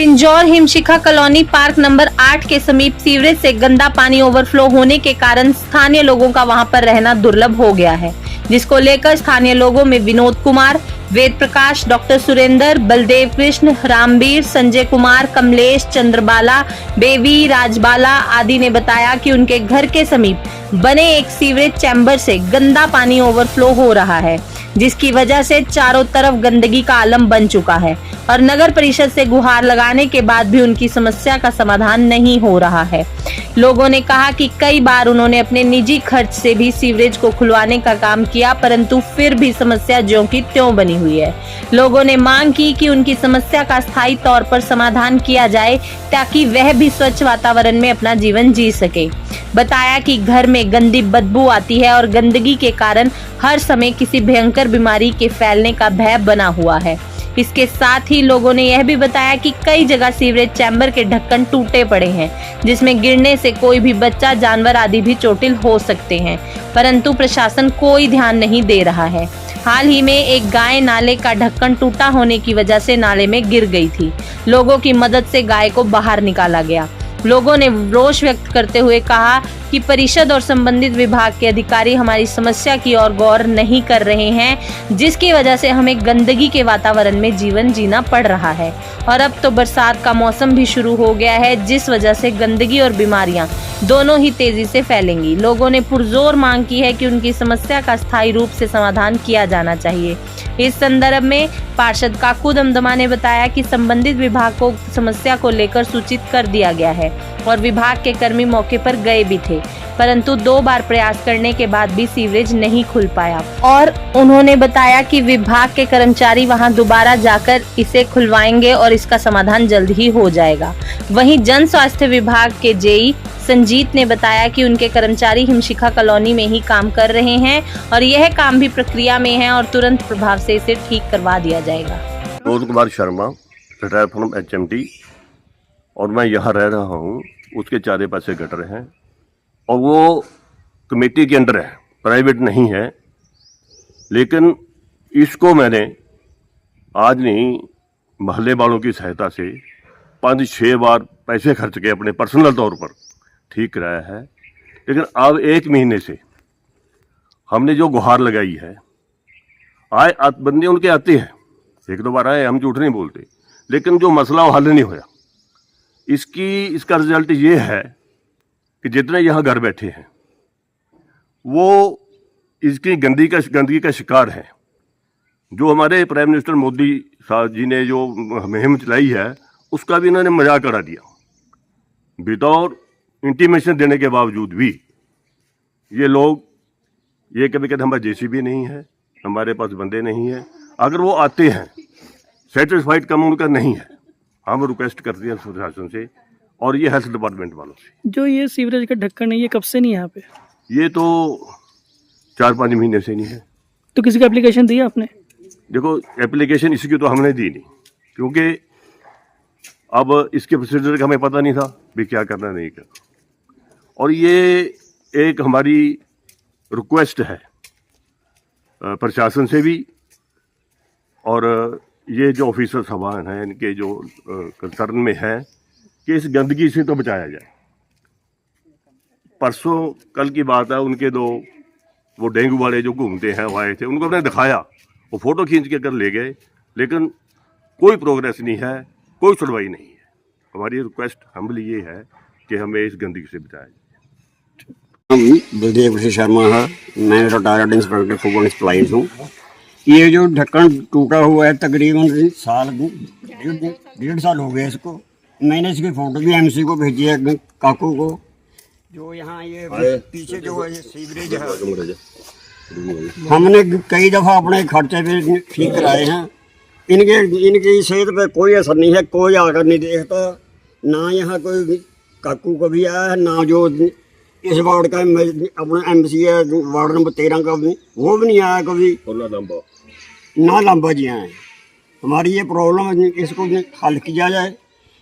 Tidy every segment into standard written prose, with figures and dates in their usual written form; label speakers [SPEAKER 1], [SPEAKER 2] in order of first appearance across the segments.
[SPEAKER 1] Pinjore Himshikha colony park number 8 के समीप sewerage से गंदा पानी ओवरफ्लो होने के कारण स्थानीय लोगों का वहां पर रहना दुर्लभ हो गया है, जिसको लेकर स्थानीय लोगों में विनोद कुमार, वेद प्रकाश, डॉक्टर सुरेंद्र, बलदेव कृष्ण, रामवीर, संजय कुमार, कमलेश, चंद्रबाला, बेबी, राजबाला आदि ने बताया कि उनके घर के समीप बने एक सीवरेज चैम्बर से गंदा पानी ओवरफ्लो हो रहा है, जिसकी वजह से चारों तरफ गंदगी का आलम बन चुका है और नगर परिषद से गुहार लगाने के बाद भी उनकी समस्या का समाधान नहीं हो रहा है। लोगों ने कहा कि कई बार उन्होंने अपने निजी खर्च से भी सीवरेज को खुलवाने का काम किया, परंतु फिर भी समस्या ज्यों की त्यों बनी हुई है। लोगों ने मांग की कि उनकी समस्या का स्थायी तौर पर समाधान किया जाए ताकि वह भी स्वच्छ वातावरण में अपना जीवन जी सके। बताया कि घर में गंदी बदबू आती है और गंदगी के कारण हर समय किसी भयंकर बीमारी के फैलने का भय बना हुआ है। इसके साथ ही लोगों ने यह भी बताया कि कई जगह सीवरेज चैम्बर के ढक्कन टूटे पड़े हैं, जिसमें गिरने से कोई भी बच्चा, जानवर आदि भी चोटिल हो सकते हैं, परंतु प्रशासन कोई ध्यान नहीं दे रहा है। हाल ही में एक गाय नाले का ढक्कन टूटा होने की वजह से नाले में गिर गई थी। लोगों की मदद से गाय को बाहर निकाला गया। लोगों ने रोष व्यक्त करते हुए कहा कि परिषद और संबंधित विभाग के अधिकारी हमारी समस्या की ओर गौर नहीं कर रहे हैं, जिसकी वजह से हमें गंदगी के वातावरण में जीवन जीना पड़ रहा है। और अब तो बरसात का मौसम भी शुरू हो गया है, जिस वजह से गंदगी और बीमारियां दोनों ही तेजी से फैलेंगी। लोगों ने पुरजोर मांग की है कि उनकी समस्या का स्थायी रूप से समाधान किया जाना चाहिए। इस संदर्भ में पार्षद काकू दमदमा ने बताया कि संबंधित विभाग को समस्या को लेकर सूचित कर दिया गया है और विभाग के कर्मी मौके पर गए भी थे, परंतु 2 बार प्रयास करने के बाद भी सीवरेज नहीं खुल पाया और उन्होंने बताया कि विभाग के कर्मचारी वहां दोबारा जाकर इसे खुलवाएंगे और इसका समाधान जल्द ही हो जाएगा। वहीं जन स्वास्थ्य विभाग के जेई संजीत ने बताया कि उनके कर्मचारी हिमशिखा कॉलोनी में ही काम कर रहे हैं और यह काम भी प्रक्रिया में है और तुरंत प्रभाव से इसे ठीक करवा दिया जाएगा।
[SPEAKER 2] Vinod Kumar Sharma, retire from HMT, और मैं यहाँ रह रहा हूँ। उसके चारे पासे गटर हैं और वो कमेटी के अंडर है, प्राइवेट नहीं है। लेकिन इसको मैंने आज नहीं, महल्ले वालों की सहायता से 5-6 बार पैसे खर्च के अपने पर्सनल तौर पर ठीक कराया है। लेकिन अब 1 महीने से हमने जो गुहार लगाई है, आए बंदे उनके आते हैं, 1-2 बार आए, हम झूठ नहीं बोलते, लेकिन जो मसला हल नहीं होया। इसका रिजल्ट ये है कि जितने यहाँ घर बैठे हैं वो इसकी गंदगी का शिकार हैं। जो हमारे प्राइम मिनिस्टर मोदी साहब जी ने जो मुहिम चलाई है, उसका भी इन्होंने मजाक उड़ा दिया। विदाउट इंटीमेशन देने के बावजूद भी ये लोग ये कभी कहते हमारा JCB नहीं है, हमारे पास बंदे नहीं है। अगर वो आते हैं, सेटिस्फाइड कम उनका नहीं है, हम रिक्वेस्ट करते हैं प्रशासन से और ये हेल्थ डिपार्टमेंट वालों से।
[SPEAKER 3] जो ये सीवरेज का ढक्कन है, ये कब से नहीं है यहाँ पे?
[SPEAKER 2] ये तो 4-5 महीने से नहीं है।
[SPEAKER 3] तो किसी का एप्लीकेशन दिया आपने?
[SPEAKER 2] देखो, एप्लीकेशन इसकी तो हमने दी नहीं, क्योंकि अब इसके प्रोसीजर का हमें पता नहीं था भी क्या करना नहीं करना। और ये एक हमारी रिक्वेस्ट है प्रशासन से भी, और ये जो ऑफिसर साहबान हैं इनके जो कंसर्न में है कि इस गंदगी से तो बचाया जाए। परसों कल की बात है, उनके 2 वो डेंगू वाले जो घूमते हैं वो आए थे, उनको हमने दिखाया, वो फ़ोटो खींच के कर ले गए, लेकिन कोई प्रोग्रेस नहीं है, कोई सुनवाई नहीं है। हमारी रिक्वेस्ट हम्बली ये है कि हमें इस गंदगी से बचाया जाए।
[SPEAKER 4] बलदेव कृष्ण शर्मा है, मैं रिटायर्ड इंस्पेक्टर फूड सप्लाईज हूँ। ये जो ढक्कन टूटा हुआ है तकरीबन 1.5 साल हो गए इसको। मैंने इसकी फ़ोटो भी MC को भेजी है, काकू को। जो यहाँ ये पीछे जो है ये सीवरेज है, हमने कई दफ़ा अपने खर्चे पे ठीक कराए हैं। इनकी सेहत पे कोई असर नहीं है, कोई आकर नहीं देखता। ना यहाँ कोई काकू का भी आया है, ना जो इस वार्ड का अपना MC है वार्ड नंबर 13 का भी, वो भी नहीं आया कभी, ना लंबा जी आए। हमारी ये प्रॉब्लम, इसको हल किया जाए।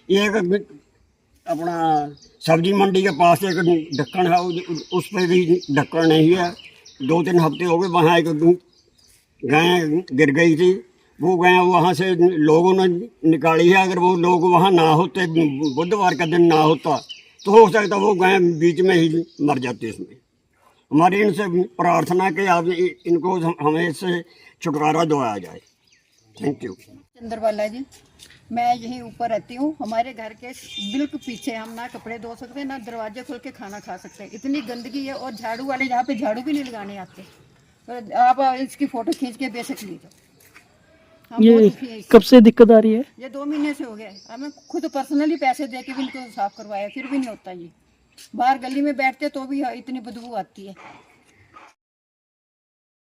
[SPEAKER 4] ये एक अपना सब्जी मंडी के पास एक ढक्कन है, उस पर भी ढक्कन नहीं है। 2-3 हफ्ते हो गए, वहाँ एक गाय गिर गई थी, वो गए वहाँ से लोगों ने निकाली है। अगर वो लोग वहाँ ना होते, बुधवार का दिन ना होता, तो हो सकता वो गए बीच में ही मर जाते। इसमें हमारी इनसे प्रार्थना कि आप इनको हमें इससे छुटकारा दिलाया जाए। Thank you.
[SPEAKER 5] चंद्रबाला जी, मैं यहीं ऊपर रहती हूँ। हमारे घर के बिल्कुल पीछे हम ना कपड़े धो सकते हैं, ना दरवाजे खोल के खाना खा सकते हैं। इतनी गंदगी है, और झाड़ू वाले यहाँ पे झाड़ू भी नहीं लगाने आते। तो आप इसकी फ़ोटो खींच के बेशक लीजिए। हम बहुत
[SPEAKER 3] ये
[SPEAKER 5] दुखी हैं इससे।
[SPEAKER 3] कब से दिक्कत आ रही है?
[SPEAKER 5] ये 2 महीने से हो गए। हमें खुद पर्सनली पैसे दे के भी इनको साफ करवाया, फिर भी नहीं होता। ये बाहर गली में बैठते तो भी इतनी बदबू आती है।